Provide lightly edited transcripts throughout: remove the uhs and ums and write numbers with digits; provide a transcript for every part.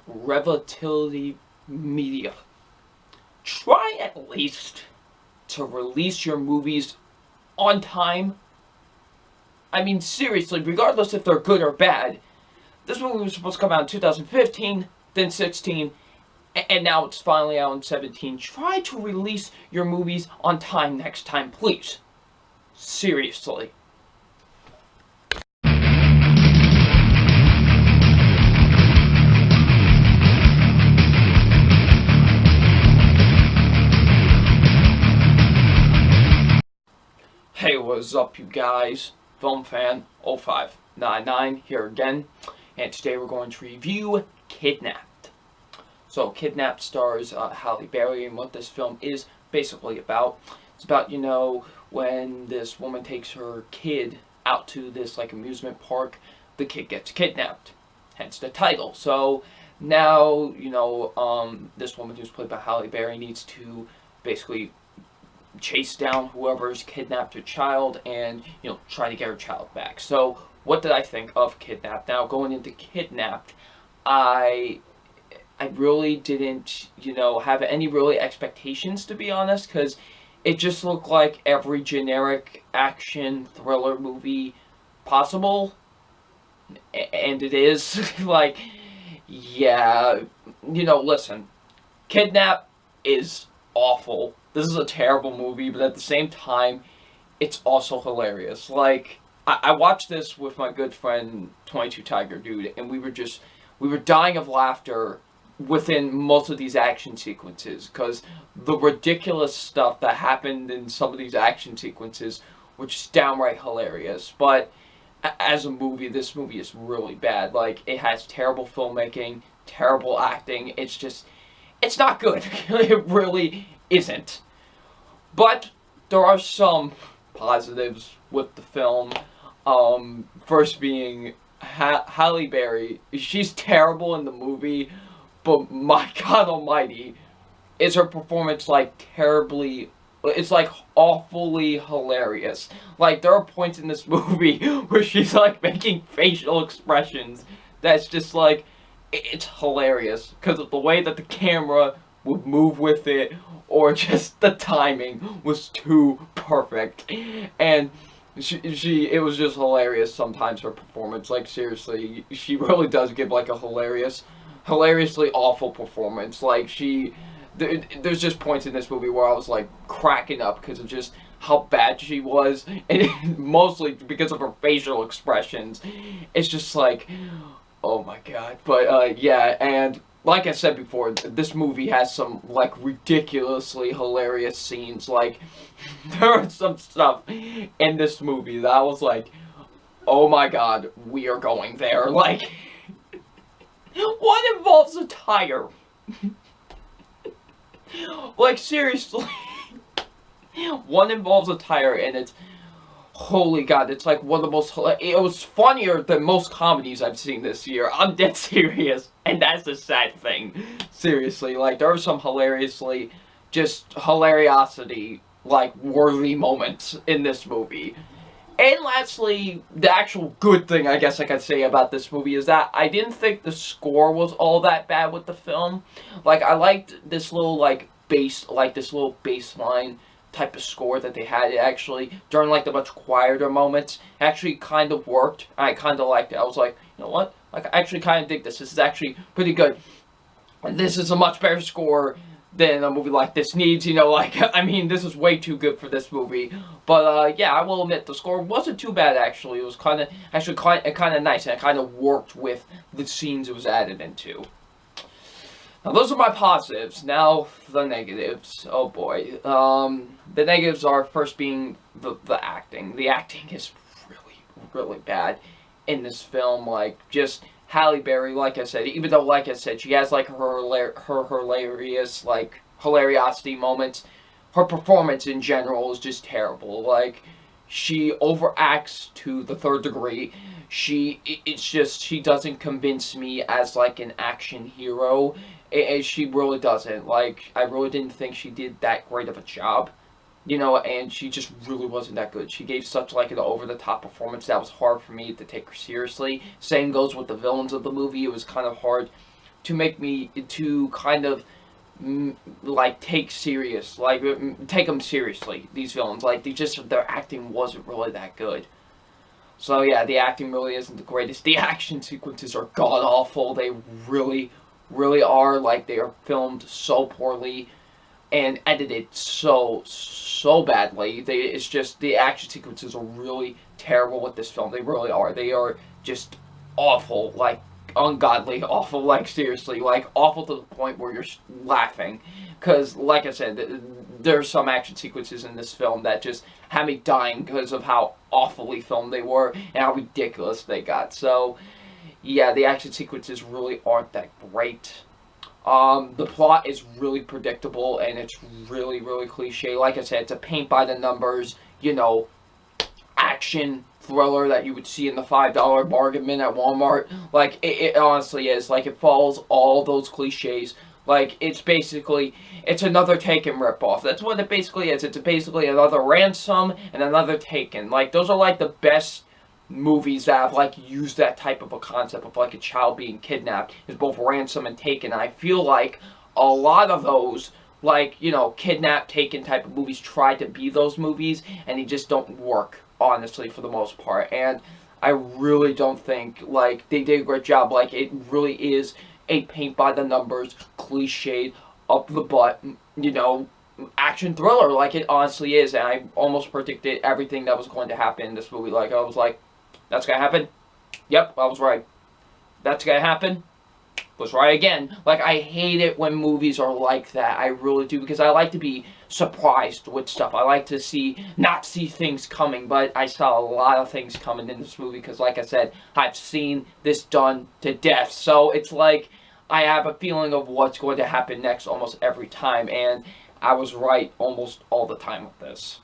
relativity media, try at least to release your movies on time. I mean, seriously, regardless if they're good or bad, this movie was supposed to come out in 2015, then 16, and now it's finally out in 17. Try to release your movies on time next time, please. Seriously. Hey, what's up, you guys? Film Fan 0599 here again, and today we're going to review Kidnapped. So, Kidnapped stars Halle Berry, and what this film is basically about. It's about, when this woman takes her kid out to this, amusement park, the kid gets kidnapped. Hence the title. So, now, this woman who's played by Halle Berry needs to basically chase down whoever's kidnapped her child and, try to get her child back. So, what did I think of Kidnapped? Now, going into Kidnapped, I really didn't, have any really expectations, to be honest, because it just looked like every generic action thriller movie possible, and it is. Listen, Kidnap is awful. This is a terrible movie, but at the same time, it's also hilarious. I watched this with my good friend 22 Tiger Dude, and we were dying of laughter within most of these action sequences, because the ridiculous stuff that happened in some of these action sequences were just downright hilarious. But as a movie, this movie is really bad. It has terrible filmmaking, terrible acting. It's not good. It really isn't. But there are some positives with the film. First being Halle Berry. She's terrible in the movie, but my God Almighty, is her performance terribly? It's awfully hilarious. There are points in this movie where she's making facial expressions that's just it's hilarious because of the way that the camera would move with it, or just the timing was too perfect. And it was just hilarious sometimes, her performance. Seriously, she really does give a hilariously awful performance. There's just points in this movie where I was cracking up because of just how bad she was, and mostly because of her facial expressions. It's just oh my God. But yeah, and like I said before, this movie has some, ridiculously hilarious scenes. There are some stuff in this movie that I was oh my God, we are going there. One involves a tire. Seriously. One involves a tire, and it's, holy God, it's one of the most, it was funnier than most comedies I've seen this year. I'm dead serious, and that's the sad thing. Seriously, there are some hilariosity, worthy moments in this movie. And lastly, the actual good thing I guess I could say about this movie is that I didn't think the score was all that bad with the film. I liked this little, this little baseline type of score that they had. It actually, during the much quieter moments, actually kind of worked. I kind of liked it. I was you know what? I actually kind of dig this. This is actually pretty good. And this is a much better score than a movie like this needs. I mean, this is way too good for this movie. But yeah, I will admit the score wasn't too bad actually. It was kind of nice, and it kind of worked with the scenes it was added into. Now, those are my positives. Now, the negatives. Oh boy. The negatives are, first being the acting. The acting is really, really bad in this film. Just Halle Berry, like I said, even though, like I said, she has, her hilarious, hilariosity moments, her performance in general is just terrible. She overacts to the third degree. She doesn't convince me as, an action hero. She really doesn't. I really didn't think she did that great of a job. And she just really wasn't that good. She gave such, an over-the-top performance that was hard for me to take her seriously. Same goes with the villains of the movie. It was kind of hard to make me to kind of like take them seriously, these villains. Like their acting wasn't really that good. So yeah, the acting really isn't the greatest. The action sequences are god awful. They really, really are. Like, they are filmed so poorly and edited so badly. It's just the action sequences are really terrible with this film. They really are. They are just awful, like ungodly awful, like seriously, like awful to the point where you're laughing. Because, like I said, there's some action sequences in this film that just had me dying because of how awfully filmed they were and how ridiculous they got. So, yeah, the action sequences really aren't that great. The plot is really predictable and it's really, really cliche. Like I said, it's a paint by the numbers, action thriller that you would see in the $5 bargain bin at Walmart. Like, it honestly is. Like, it follows all those cliches. Like, it's another Taken ripoff. That's what it basically is. It's basically another Ransom and another Taken. Like, those are, like, the best movies that have, like, used that type of a concept of, like, a child being kidnapped, is both Ransom and Taken. I feel like a lot of those, like, Kidnap, Taken type of movies try to be those movies, and they just don't work, honestly, for the most part. And I really don't think, like, they did a great job. Like, it really is a paint by the numbers, cliched, up the butt, action thriller, like it honestly is. And I almost predicted everything that was going to happen in this movie. Like, I was like, that's gonna happen. Yep, I was right. That's gonna happen. Was right again. Like, I hate it when movies are like that. I really do, because I like to be surprised with stuff. I like to not see things coming, but I saw a lot of things coming in this movie, because, like I said, I've seen this done to death. So it's like I have a feeling of what's going to happen next almost every time, and I was right almost all the time with this.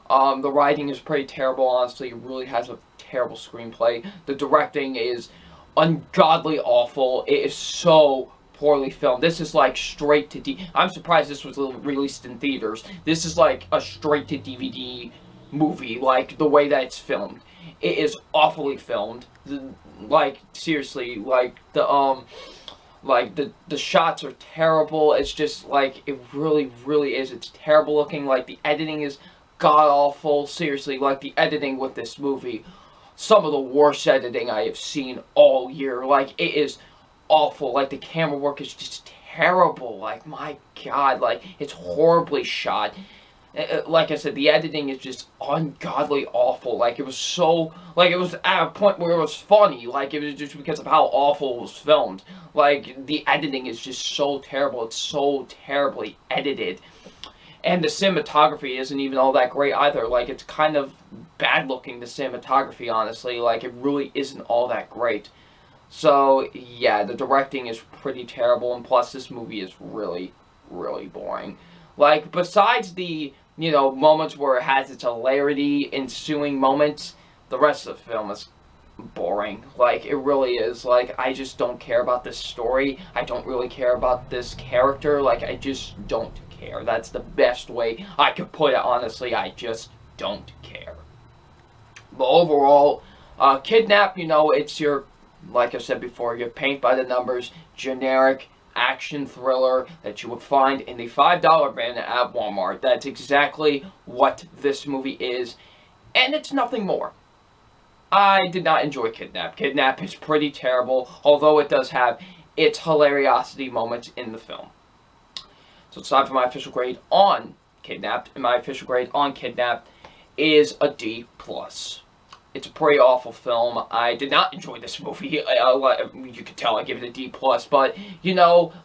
The writing is pretty terrible, honestly. It really has a terrible screenplay. The directing is ungodly awful. It is so poorly filmed. This is like straight to I'm surprised this was released in theaters. This is like a straight to DVD movie, like the way that it's filmed. It is awfully filmed. Like, seriously, like the shots are terrible. It's just like, it really, really is. It's terrible looking. Like, the editing is god awful. Seriously, like, the editing with this movie, some of the worst editing I have seen all year. Like, it is awful. Like, the camera work is just terrible. Like, my god, like, it's horribly shot. Like I said, the editing is just ungodly awful. Like, it was at a point where it was funny. Like, it was just because of how awful it was filmed. Like, the editing is just so terrible. It's so terribly edited. And the cinematography isn't even all that great either. Like, it's kind of bad looking, the cinematography, honestly. Like, it really isn't all that great. So, yeah, the directing is pretty terrible, and plus this movie is really, really boring. Like, besides the, moments where it has its hilarity ensuing moments, the rest of the film is boring. Like, it really is. Like, I just don't care about this story. I don't really care about this character. Like, I just don't care. That's the best way I could put it, honestly. I just don't care. But overall, Kidnap, it's your, like I said before, your paint by the numbers, generic action thriller that you would find in the $5 bin at Walmart. That's exactly what this movie is, and it's nothing more. I did not enjoy Kidnap. Kidnap is pretty terrible, although it does have its hilariosity moments in the film. So it's time for my official grade on Kidnapped, and my official grade on Kidnapped is a D+. It's a pretty awful film. I did not enjoy this movie. You could tell I give it a D+, but,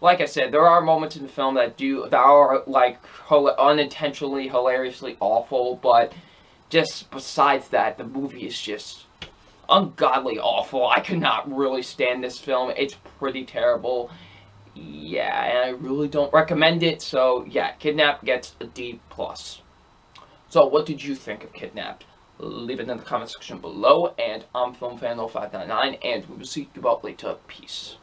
like I said, there are moments in the film that are, like, unintentionally, hilariously awful, but just besides that, the movie is just ungodly awful. I could not really stand this film. It's pretty terrible. Yeah, and I really don't recommend it, so yeah, Kidnap gets a D+. So, what did you think of Kidnapped? Leave it in the comment section below, and I'm FilmFan0599, and we will see you all later. Peace.